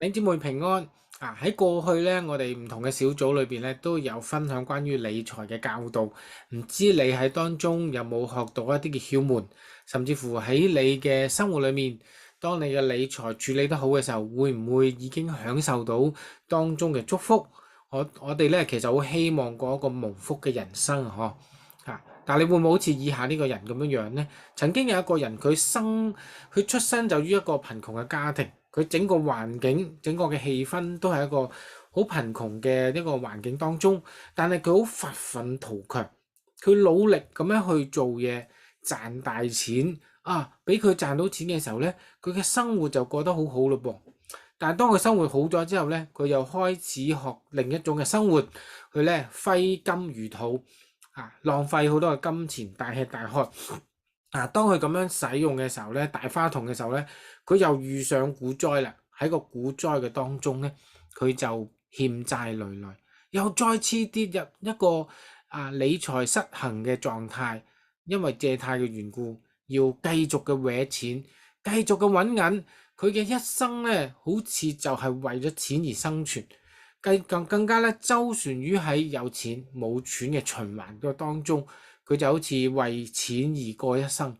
弟兄姊妹平安啊！喺過去咧，我哋唔同嘅小組裏邊咧，都有分享關於理財嘅教導。唔知你喺當中有冇學到一啲嘅竅門，甚至乎喺你嘅生活裏面，當你嘅理財處理得好嘅時候，會唔會已經享受到當中嘅祝福？我哋咧其實好希望過一個蒙福嘅人生啊！但係你會唔會好似以下呢個人咁樣樣呢？曾經有一個人，佢出生就於一個貧窮嘅家庭，佢整個環境、整個嘅氣氛都係一個好貧窮嘅一個環境當中，但係佢好發奮圖強，佢努力咁樣去做嘢，賺大錢啊！俾佢賺到錢嘅時候呢，佢嘅生活就過得好好咯噃。但係當佢生活好咗之後呢，佢又開始學另一種嘅生活，佢咧揮金如土。浪費好多嘅金錢，大吃大喝。當佢咁樣使用嘅時候咧，大花筒嘅時候咧，佢又遇上股災啦。喺個股災嘅當中咧，佢就欠債累累，又再次跌入一個理財失衡嘅狀態，因為借貸嘅緣故，要繼續嘅搲錢，繼續嘅揾銀。佢嘅一生咧，好似就係為咗錢而生存。更加咧，周旋於喺有錢冇錢嘅循環嘅當中，佢就好似為錢而過一生。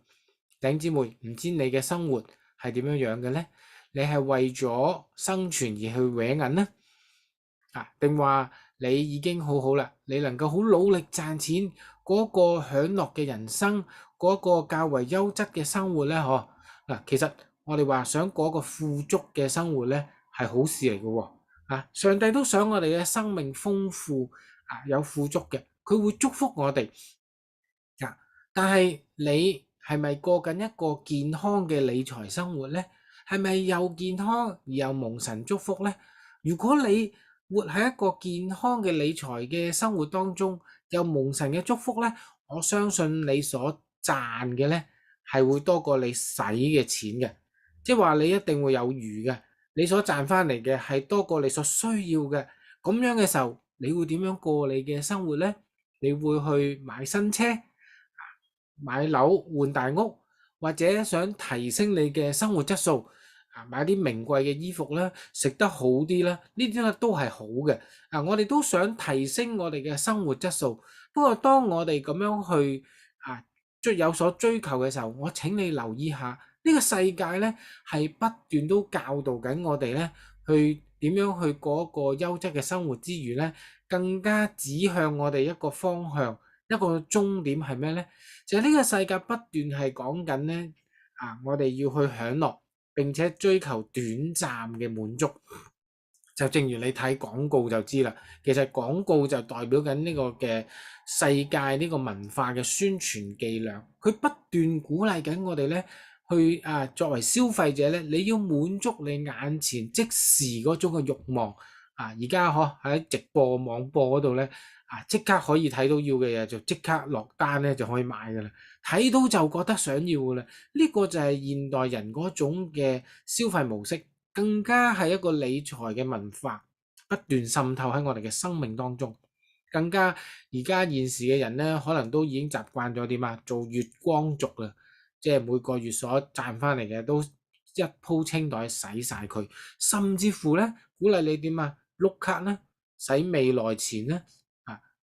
弟兄姊妹，唔知你嘅生活係點樣樣嘅呢？你係為咗生存而去搲銀呢？定話你已經好好啦，你能夠好努力賺錢，嗰個享樂嘅人生，嗰個較為優質嘅生活呢？其實我哋話想過一個富足嘅生活呢，係好事嚟嘅喎。上帝都想我哋嘅生命豐富有富足嘅，佢會祝福我哋。但係你係咪過緊一個健康嘅理財生活呢？係咪又健康而又蒙神祝福呢？如果你活喺一個健康嘅理財嘅生活當中，又蒙神嘅祝福呢，我相信你所賺嘅呢係會多過你使嘅錢嘅，即係話你一定會有餘嘅。你所賺翻嚟嘅係多過你所需要嘅，咁樣嘅時候，你會點樣過你嘅生活呢？你會去買新車、買樓換大屋，或者想提升你嘅生活質素，買啲名貴嘅衣服啦，食得好啲啦，呢啲咧都係好嘅。我哋都想提升我哋嘅生活質素，不過當我哋咁樣去有所追求嘅時候，我請你留意下。呢個世界咧係不斷都教導緊我哋咧，去點樣去過一個優質嘅生活之餘咧，更加指向我哋一個方向，一個終點係咩咧？就係呢個世界不斷係講緊咧，我哋要去享樂，並且追求短暫嘅滿足。就正如你睇廣告就知啦，其實廣告就代表緊呢個嘅世界呢個文化嘅宣傳伎倆，佢不斷鼓勵緊我哋咧去作為消費者咧，你要滿足你眼前即時嗰種嘅慾望而家喺直播網播嗰度咧即刻可以睇到要嘅嘢就即刻落單咧就可以買噶啦，睇到就覺得想要噶啦，呢個就係現代人嗰種嘅消費模式。更加係一個理財嘅文化不斷滲透喺我哋嘅生命當中，更加而家現時嘅人咧，可能都已經習慣咗點做月光族啦，即係每個月所賺翻嚟嘅都一鋪清袋使晒佢，甚至乎咧鼓勵你點碌卡啦，使未來錢啦，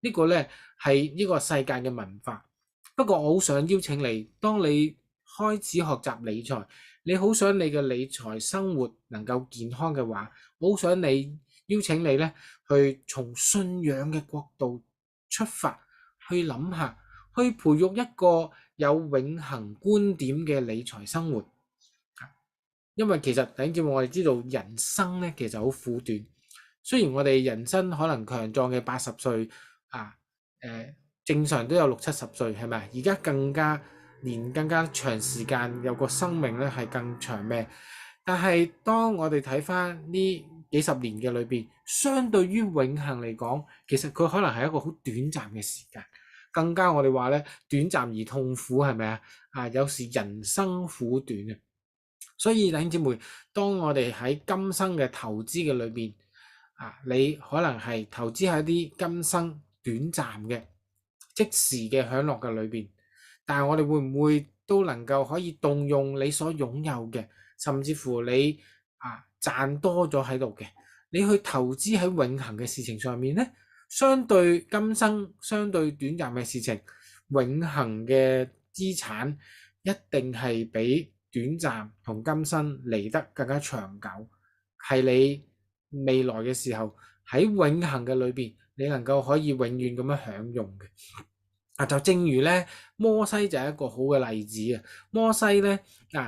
呢個咧係呢個世界嘅文化。不過我好想邀請你，當你開始學習理財，你好想你嘅理財生活能夠健康嘅話，我好想邀請你咧去從信仰嘅角度出發，去諗下，去培育一個有永恆觀點嘅理財生活。因為其實弟兄姊妹，我哋知道人生咧其實好苦短，雖然我哋人生可能強壯嘅80歲正常都有60、70歲，係咪？而家更加長時間有個生命咧係更長命，但係當我哋睇翻呢幾十年嘅裏邊，相對於永恆嚟講，其實佢可能係一個好短暫嘅時間，更加我哋話咧短暫而痛苦，係咪有時人生苦短啊！所以弟兄姊妹，當我哋喺今生嘅投資嘅裏邊你可能係投資喺啲今生短暫嘅即時嘅享樂嘅裏邊，但係我哋會唔會都能夠可以動用你所擁有嘅，甚至乎你賺多咗喺度嘅。你去投資喺永恆嘅事情上面咧，相對今生相對短暫嘅事情，永恆嘅資產一定係比短暫同今生嚟得更加長久。係你未來嘅時候喺永恆嘅裏邊，你能夠可以永遠咁樣享用嘅。就正如咧，摩西就係一個好嘅例子啊。摩西咧，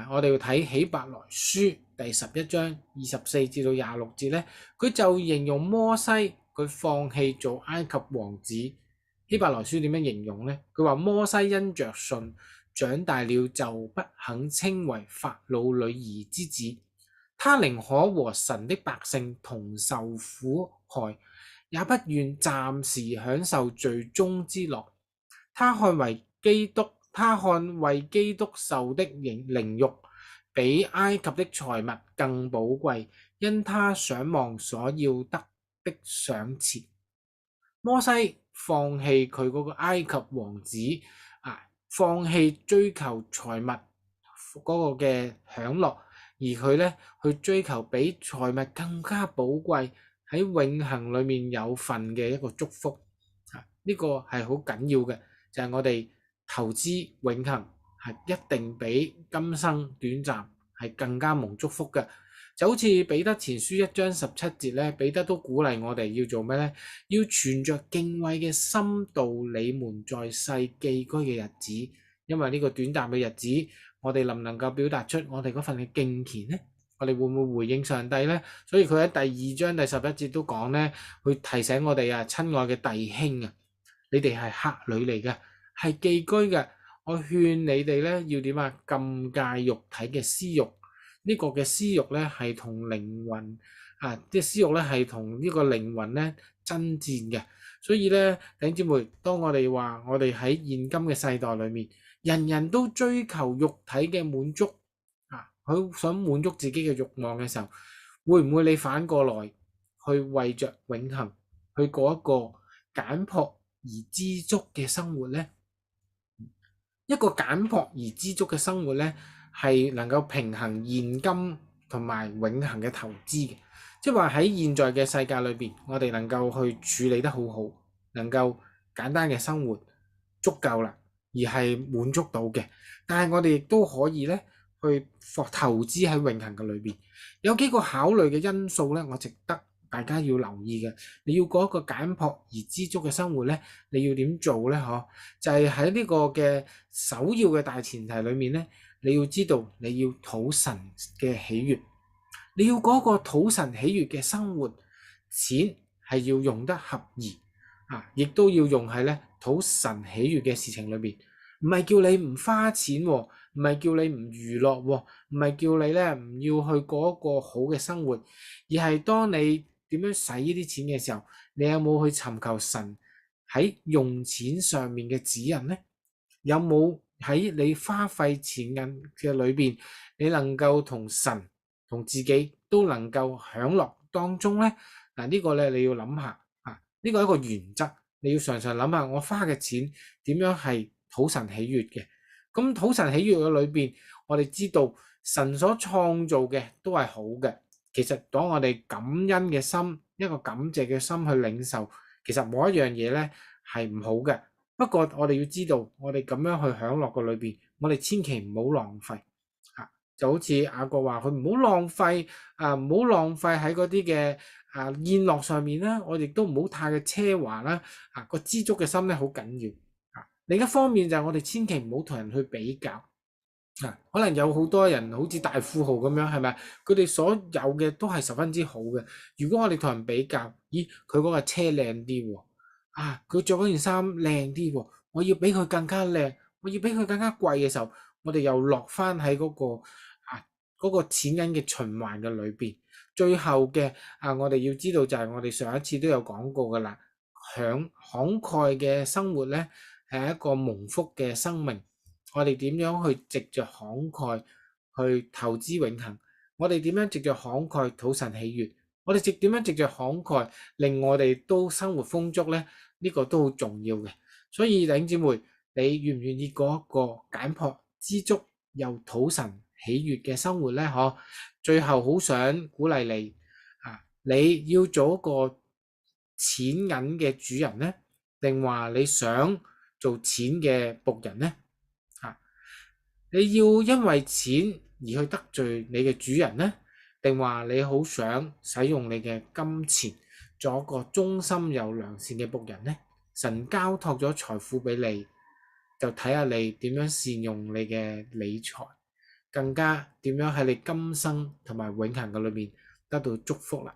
我哋要睇希伯來書第11章24至到26節咧，佢就形容摩西佢放棄做埃及王子。希伯來書點樣形容咧？佢話摩西因着信長大了，就不肯稱為法老女兒之子，他寧可和神的百姓同受苦害，也不願暫時享受罪中之樂。他看為基督受的凌辱，比埃及的財物更寶貴，因他想望所要得的賞賜。摩西放棄佢嗰個埃及王子，放棄追求財物嗰個嘅享樂，而佢咧去追求比財物更加寶貴喺永恆裏面有份嘅一個祝福。呢個係好緊要嘅。就係我哋投資永恆係一定比今生短暫係更加蒙祝福嘅。就好似彼得前書1章17節咧，彼得都鼓勵我哋要做咩咧？要存着敬畏嘅心度你們在世寄居嘅日子，因為呢個短暫嘅日子，我哋能唔能夠表達出我哋嗰份嘅敬虔咧？我哋會唔會回應上帝咧？所以佢喺第2章第11節都講咧，去提醒我哋親愛嘅弟兄啊，你哋係客旅嚟嘅，係寄居嘅。我勸你哋咧要點啊？禁戒肉體嘅私慾。呢個嘅私慾咧係同靈魂即係私慾咧係同呢個靈魂咧爭戰嘅。所以咧，弟兄姊妹，當我哋話我哋喺現今嘅世代裏面，人人都追求肉體嘅滿足佢想滿足自己嘅慾望嘅時候，會唔會你反過來去為着永恆去過一個簡樸而知足嘅生活呢？一個簡樸而知足嘅生活呢，係能夠平衡現金同埋永恆嘅投資嘅。即係話喺現在嘅世界裏邊，我哋能夠去處理得好好，能夠簡單嘅生活足夠啦，而係滿足到嘅。但係我哋亦都可以呢去投資喺永恆嘅裏邊。有幾個考慮嘅因素呢，我值得大家要留意嘅。你要過一個簡樸而知足嘅生活呢，你要點做呢？就係喺呢個嘅首要嘅大前提裏面呢，你要知道你要討神嘅喜悅，你要過一個討神喜悅嘅生活，錢係要用得合宜亦都要用喺呢討神喜悅嘅事情裏面。唔係叫你唔花錢，唔係叫你唔娛樂，唔係叫你咧唔要去過一個好嘅生活，而係當你點樣使呢啲錢嘅時候，你有冇去尋求神喺用錢上面嘅指引呢？有冇喺你花費錢銀嘅裏邊，你能夠同神同自己都能夠享樂當中呢？呢個咧你要諗下呢個係一個原則，你要常常諗下我花嘅錢點樣係討神喜悅嘅。咁討神喜悅嘅裏邊，我哋知道神所創造嘅都係好嘅。其實當我哋感恩嘅心，一個感謝嘅心去領受，其實冇一樣嘢咧係唔好嘅。不過我哋要知道，我哋咁樣去享樂嘅裏邊，我哋千祈唔好浪費就好似雅各話佢唔好浪費唔好浪費喺嗰啲嘅宴樂上面啦。我哋都唔好太嘅奢華啦。個知足嘅心咧好緊要。另一方面就係我哋千祈唔好同人去比較可能有好多人好似大富豪咁樣，係咪？佢哋所有嘅都係十分之好嘅。如果我哋同人比較，咦，佢嗰架車靚啲喎，佢着嗰件衫靚啲喎，我要比佢更加靚，我要比佢更加貴嘅時候，我哋又落翻喺嗰個錢銀嘅循環嘅裏邊。最後嘅我哋要知道就係我哋上一次都有講過噶啦，慷慨嘅生活咧係一個蒙福嘅生命。我哋點樣去藉着慷慨去投資永恆？我哋點樣藉着慷慨討神喜悅？我哋點樣藉着慷慨令我哋都生活豐足呢？呢個都好重要嘅。所以弟兄姊妹，你願唔願意過一個簡樸知足又討神喜悅嘅生活呢？最後好想鼓勵你你要做一個錢銀嘅主人呢？定話你想做錢嘅僕人呢？你要因為錢而去得罪你嘅主人呢？定話你好想使用你嘅金錢做一個忠心又良善嘅僕人呢？神交託咗財富俾你，就睇下你點樣善用你嘅理財，更加點樣喺你今生同埋永恆嘅裏面得到祝福啦。